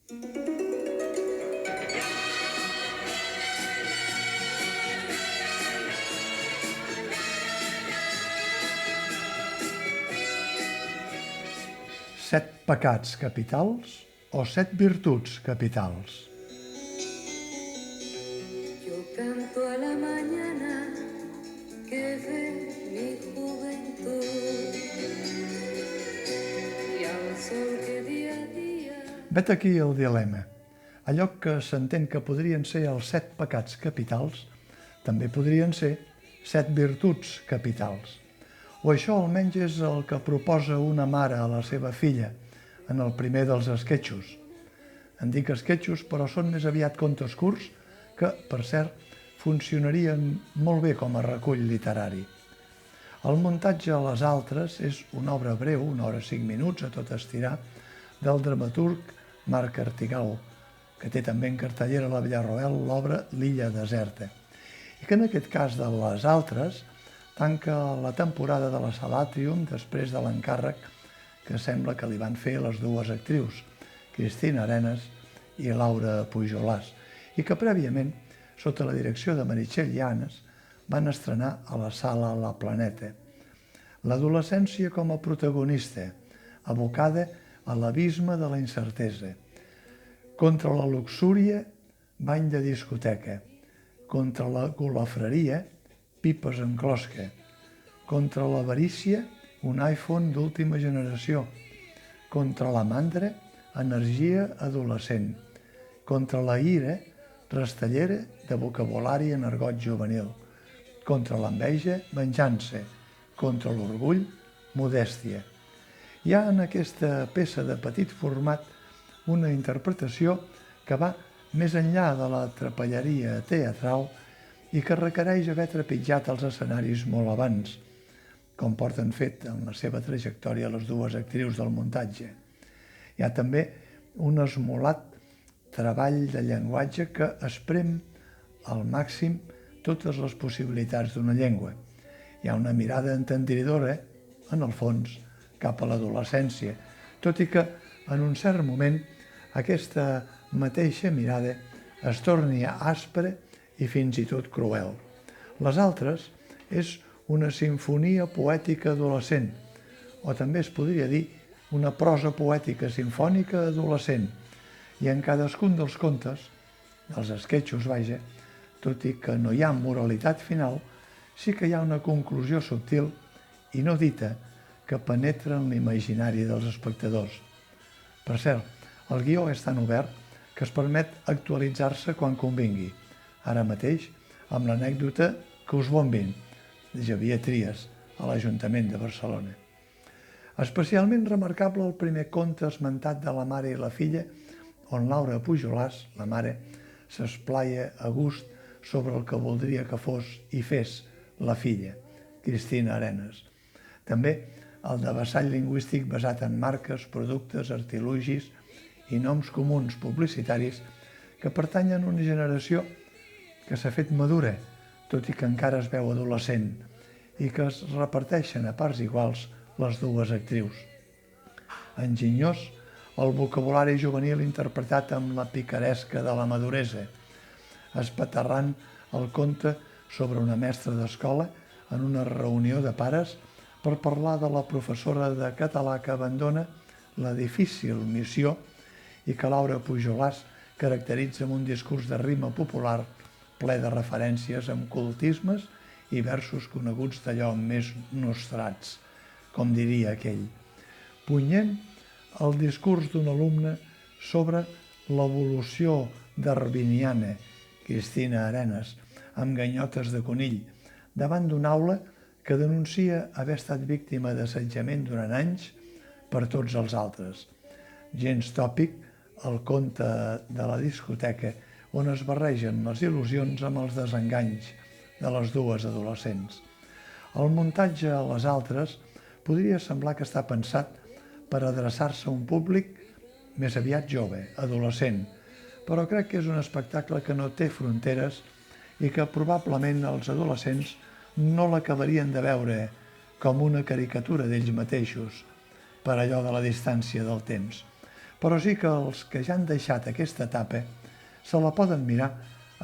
Set pecats capitals o set virtuts capitals? Yo canto a la mañana que ve mi juventud y al sol que día a día... Vet aquí el dilema. Allò que s'entén que podrien ser els set pecats capitals també podrien ser set virtuts capitals. O això almenys és el que proposa una mare a la seva filla en el primer dels esquetxos. En dic esquetxos, però són més aviat contes curts que, per cert, funcionarien molt bé com a recull literari. El muntatge a les altres és una obra breu, 1 hora 5 minuts, a tot estirar, del dramaturg Marc Artigal, que té també en cartellera la Villarroel l'obra L'illa deserta, i que en aquest cas de les altres tanca la temporada de la Salatrium després de l'encàrrec que sembla que li van fer les dues actrius, Cristina Arenas i Laura Pujolàs, i que prèviament, sota la direcció de Meritxell Llanes, van estrenar a la sala La Planeta. L'adolescència com a protagonista, abocada a l'abisme de la incertesa. Contra la luxúria, bany de discoteca. Contra la golafreria, pipes en closca. Contra l'avarícia, un iPhone d'última generació. Contra la mandra, energia adolescent. Contra la ira, rastellera de vocabulari en argot juvenil. Contra l'enveja, venjança. Contra l'orgull, modèstia. Hi ha en aquesta peça de petit format una interpretació que va més enllà de la trapelleria teatral i que requereix haver trepitjat els escenaris molt abans, com porten fet en la seva trajectòria les dues actrius del muntatge. Hi ha també un esmolat treball de llenguatge que esprem al màxim totes les possibilitats d'una llengua. Hi ha una mirada entendridora, en el fons, cap a l'adolescència, tot i que en un cert moment aquesta mateixa mirada es torni aspra i fins i tot cruel. Les altres és una sinfonia poètica adolescent, o també es podria dir una prosa poètica simfònica adolescent, i en cadascun dels contes, dels esquetxos, vaja, tot i que no hi ha moralitat final, sí que hi ha una conclusió subtil i no dita que penetra en l'imaginari dels espectadors. Per cert, el guió és tan obert que es permet actualitzar-se quan convingui, ara mateix amb l'anècdota Que us bombin, de Xavier Trias, a l'Ajuntament de Barcelona. Especialment remarcable el primer conte esmentat de la mare i la filla, on Laura Pujolàs, la mare, s'esplaia a gust sobre el que voldria que fos i fes la filla, Cristina Arenas. També el de vessall lingüístic basat en marques, productes, artilugis i noms comuns publicitaris que pertanyen a una generació que s'ha fet madura, tot i que encara es veu adolescent, i que es reparteixen a parts iguals les dues actrius. Enginyós, el vocabulari juvenil interpretat amb la picaresca de la maduresa, espaterrant el conte sobre una mestra d'escola en una reunió de pares per parlar de la professora de català que abandona la difícil missió i que Laura Pujolàs caracteritza amb un discurs de rima popular ple de referències amb cultismes i versos coneguts d'allò més nostrats, com diria aquell. Punyent el discurs d'un alumne sobre l'evolució darwiniana, Cristina Arenas, amb ganyotes de conill, davant d'una aula que denuncia haver estat víctima d'assetjament durant anys per tots els altres. Gens tòpic, el conte de la discoteca, on es barregen les il·lusions amb els desenganys de les dues adolescents. El muntatge a les altres podria semblar que està pensat per adreçar-se a un públic més aviat jove, adolescent, però crec que és un espectacle que no té fronteres i que probablement els adolescents no l'acabarien de veure com una caricatura d'ells mateixos, per allò de la distància del temps. però sí que els que ja han deixat aquesta etapa se la poden mirar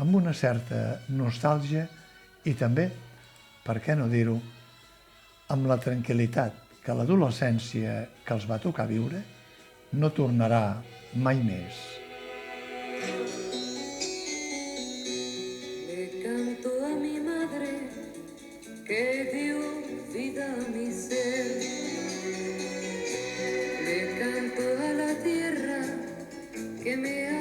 amb una certa nostàlgia i també, per què no dir-ho, amb la tranquil·litat que l'adolescència que els va tocar viure no tornarà mai més. Le canto a mi madre que dio vida a mi ser. Le canto a la tierra que me